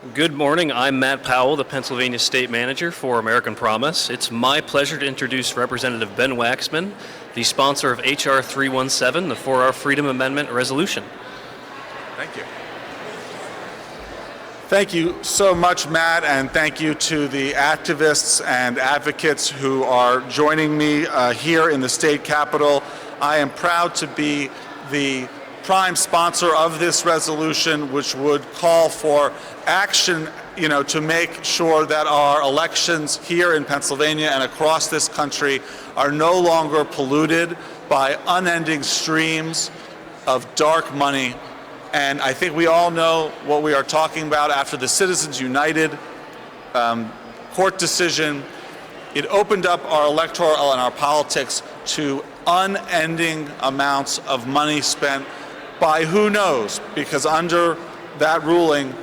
Good morning. I'm Matt Powell, the Pennsylvania State Manager for American Promise. It's my pleasure to introduce Representative Ben Waxman, the sponsor of H.R. 317, the 4-Hour Freedom Amendment resolution. Thank you. Thank you so much, Matt, and thank you to the activists and advocates who are joining me here in the state capitol. I am proud to be the prime sponsor of this resolution, which would call for action, to make sure that our elections here in Pennsylvania and across this country are no longer polluted by unending streams of dark money. And I think we all know what we are talking about after the Citizens United court decision. It opened up our electoral and our politics to unending amounts of money spent by who knows, because under that ruling,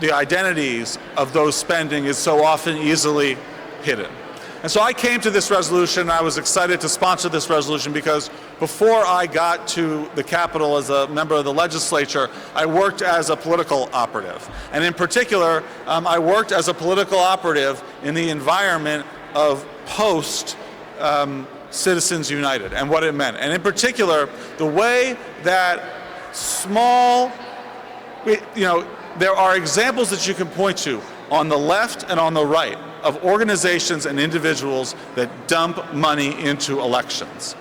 the identities of those spending is so often easily hidden. And so I came to this resolution, I was excited to sponsor this resolution because before I got to the Capitol as a member of the legislature, I worked as a political operative. And in particular, I worked as a political operative in the environment of post Citizens United and what it meant. And in particular, the way that there are examples that you can point to on the left and on the right of organizations and individuals that dump money into elections.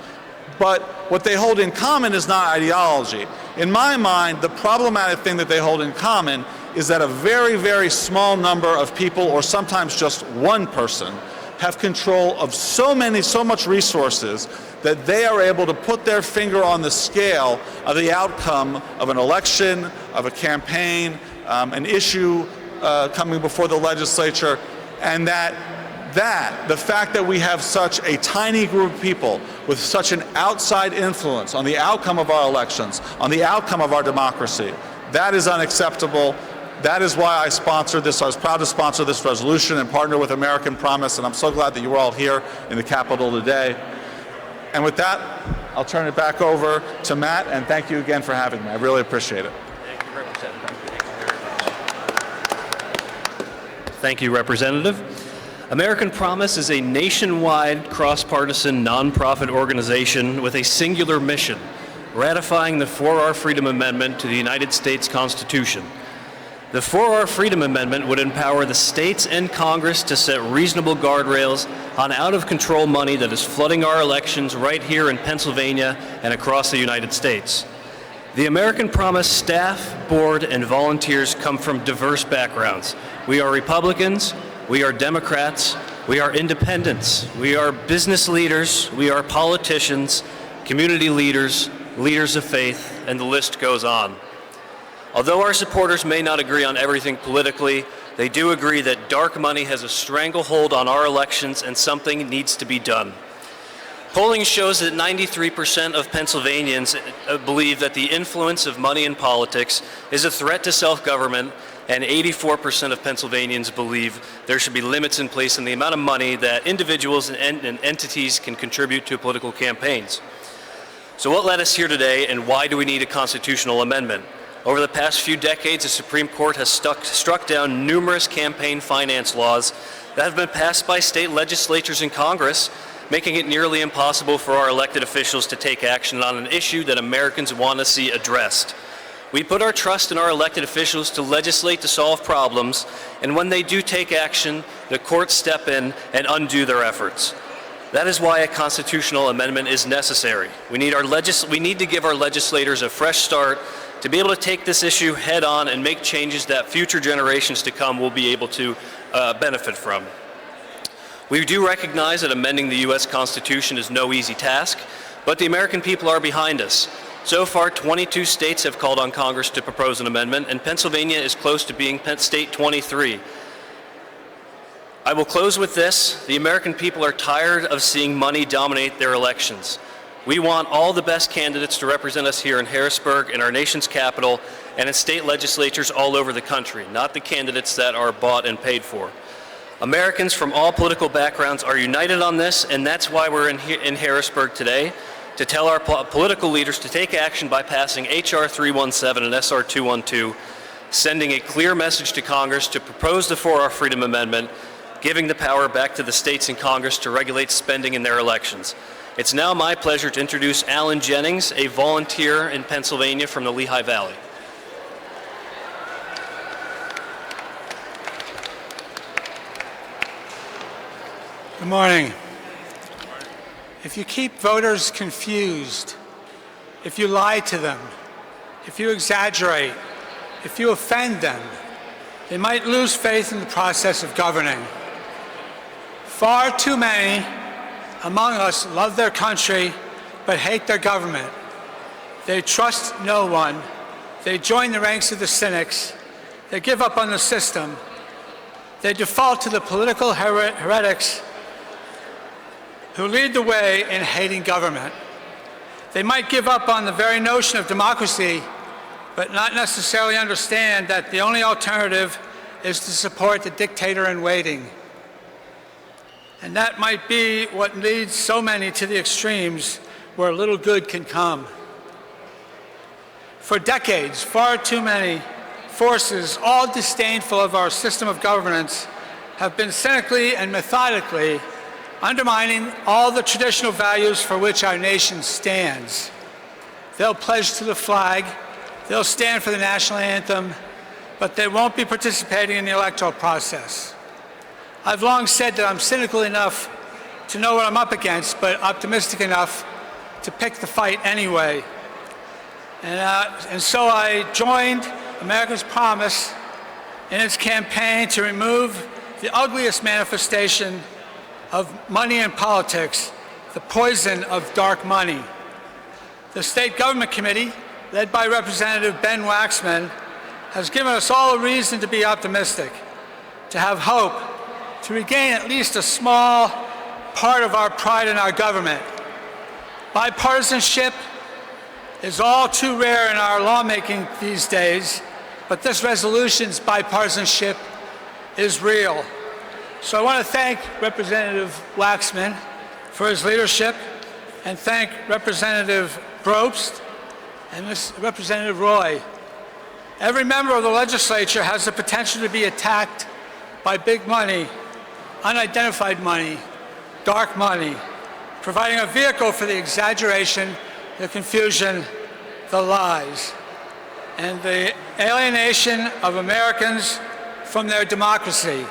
But what they hold in common is not ideology. In my mind, the problematic thing that they hold in common is that a very, very small number of people, or sometimes just one person, have control of so much resources that they are able to put their finger on the scale of the outcome of an election, of a campaign, an issue coming before the legislature, and the fact that we have such a tiny group of people with such an outside influence on the outcome of our elections, on the outcome of our democracy, that is unacceptable. That is why I sponsored this. I was proud to sponsor this resolution and partner with American Promise, and I'm so glad that you are all here in the Capitol today. And with that, I'll turn it back over to Matt, and thank you again for having me. I really appreciate it. Thank you, Representative. Thank you, Representative. American Promise is a nationwide, cross-partisan, nonprofit organization with a singular mission: ratifying the 4-Hour Freedom Amendment to the United States Constitution. The 4-Hour Freedom Amendment would empower the states and Congress to set reasonable guardrails on out-of-control money that is flooding our elections right here in Pennsylvania and across the United States. The American Promise staff, board, and volunteers come from diverse backgrounds. We are Republicans, we are Democrats, we are independents, we are business leaders, we are politicians, community leaders, leaders of faith, and the list goes on. Although our supporters may not agree on everything politically, they do agree that dark money has a stranglehold on our elections and something needs to be done. Polling shows that 93% of Pennsylvanians believe that the influence of money in politics is a threat to self-government, and 84% of Pennsylvanians believe there should be limits in place on the amount of money that individuals and entities can contribute to political campaigns. So what led us here today, and why do we need a constitutional amendment? Over the past few decades, the Supreme Court has struck down numerous campaign finance laws that have been passed by state legislatures and Congress, making it nearly impossible for our elected officials to take action on an issue that Americans want to see addressed. We put our trust in our elected officials to legislate to solve problems, and when they do take action, the courts step in and undo their efforts. That is why a constitutional amendment is necessary. We need to give our legislators a fresh start to be able to take this issue head on and make changes that future generations to come will be able to benefit from. We do recognize that amending the U.S. Constitution is no easy task, but the American people are behind us. So far, 22 states have called on Congress to propose an amendment, and Pennsylvania is close to being state 23. I will close with this. The American people are tired of seeing money dominate their elections. We want all the best candidates to represent us here in Harrisburg, in our nation's capital, and in state legislatures all over the country, not the candidates that are bought and paid for. Americans from all political backgrounds are united on this, and that's why we're in Harrisburg today, to tell our political leaders to take action by passing H.R. 317 and S.R. 212 sending a clear message to Congress to propose the 4R Freedom Amendment, giving the power back to the states and Congress to regulate spending in their elections. It's now my pleasure to introduce Alan Jennings, a volunteer in Pennsylvania from the Lehigh Valley. Good morning. If you keep voters confused, if you lie to them, if you exaggerate, if you offend them, they might lose faith in the process of governing. Far too many among us love their country but hate their government. They trust no one. They join the ranks of the cynics. They give up on the system. They default to the political heretics who lead the way in hating government. They might give up on the very notion of democracy, but not necessarily understand that the only alternative is to support the dictator in waiting. And that might be what leads so many to the extremes where little good can come. For decades, far too many forces, all disdainful of our system of governance, have been cynically and methodically undermining all the traditional values for which our nation stands. They'll pledge to the flag, they'll stand for the national anthem, but they won't be participating in the electoral process. I've long said that I'm cynical enough to know what I'm up against, but optimistic enough to pick the fight anyway. And so I joined America's Promise in its campaign to remove the ugliest manifestation of money in politics, the poison of dark money. The State Government Committee, led by Representative Ben Waxman, has given us all a reason to be optimistic, to have hope, to regain at least a small part of our pride in our government. Bipartisanship is all too rare in our lawmaking these days, but this resolution's bipartisanship is real. So I want to thank Representative Waxman for his leadership and thank Representative Probst and Representative Roy. Every member of the legislature has the potential to be attacked by big money, unidentified money, dark money, providing a vehicle for the exaggeration, the confusion, the lies, and the alienation of Americans from their democracy.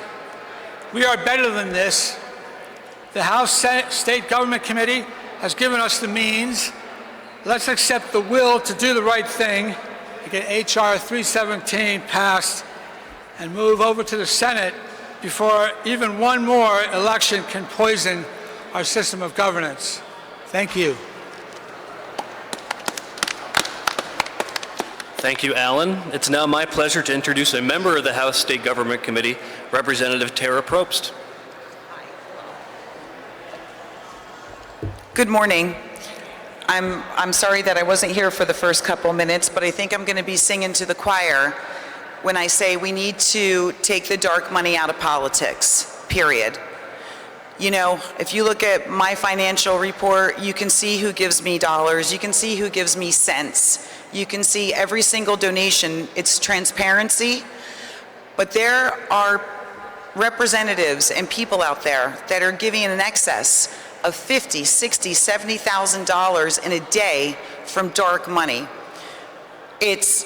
We are better than this. The House State Government Committee has given us the means. Let's accept the will to do the right thing and get H.R. 317 passed and move over to the Senate before even one more election can poison our system of governance. Thank you. Thank you, Alan. It's now my pleasure to introduce a member of the House State Government Committee, Representative Tara Probst. Good morning. I'm sorry that I wasn't here for the first couple minutes, but I think I'm going to be singing to the choir when I say we need to take the dark money out of politics, period. You know, if you look at my financial report, you can see who gives me dollars, you can see who gives me cents, you can see every single donation. It's transparency, but there are representatives and people out there that are giving in excess of $50,000, $60,000, $70,000 in a day from dark money. It's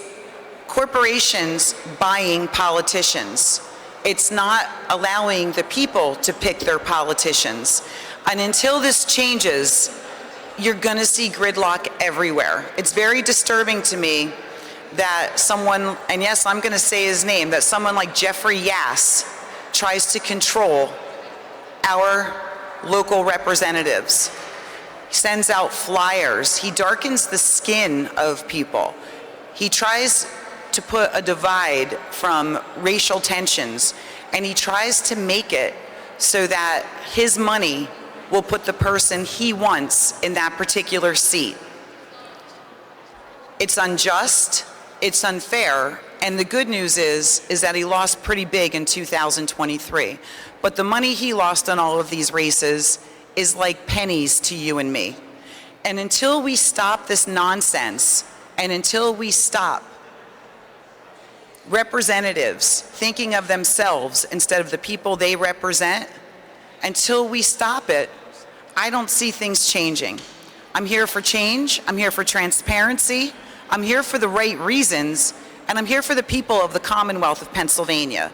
corporations buying politicians. It's not allowing the people to pick their politicians. And until this changes, you're going to see gridlock everywhere. It's very disturbing to me that someone, and yes, I'm going to say his name, that someone like Jeffrey Yass tries to control our local representatives. He sends out flyers. He darkens the skin of people. He tries to put a divide from racial tensions, and he tries to make it so that his money will put the person he wants in that particular seat. It's unjust, it's unfair, and the good news is that he lost pretty big in 2023. But the money he lost on all of these races is like pennies to you and me. And until we stop this nonsense, and until we stop representatives thinking of themselves instead of the people they represent, until we stop it, I don't see things changing. I'm here for change, I'm here for transparency, I'm here for the right reasons, and I'm here for the people of the Commonwealth of Pennsylvania.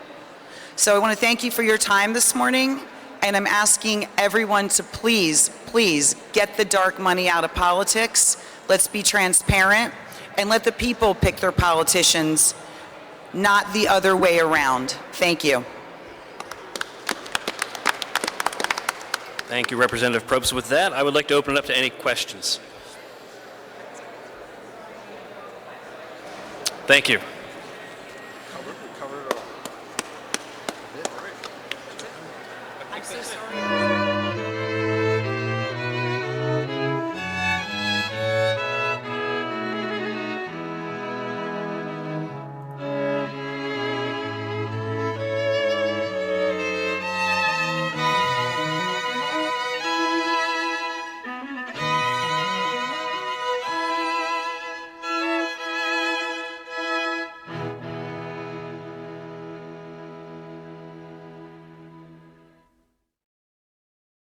So I want to thank you for your time this morning, and I'm asking everyone to please, please get the dark money out of politics. Let's be transparent, and let the people pick their politicians, not the other way around. Thank you. Thank you, Representative Probst. With that, I would like to open it up to any questions. Thank you. I'm so sorry.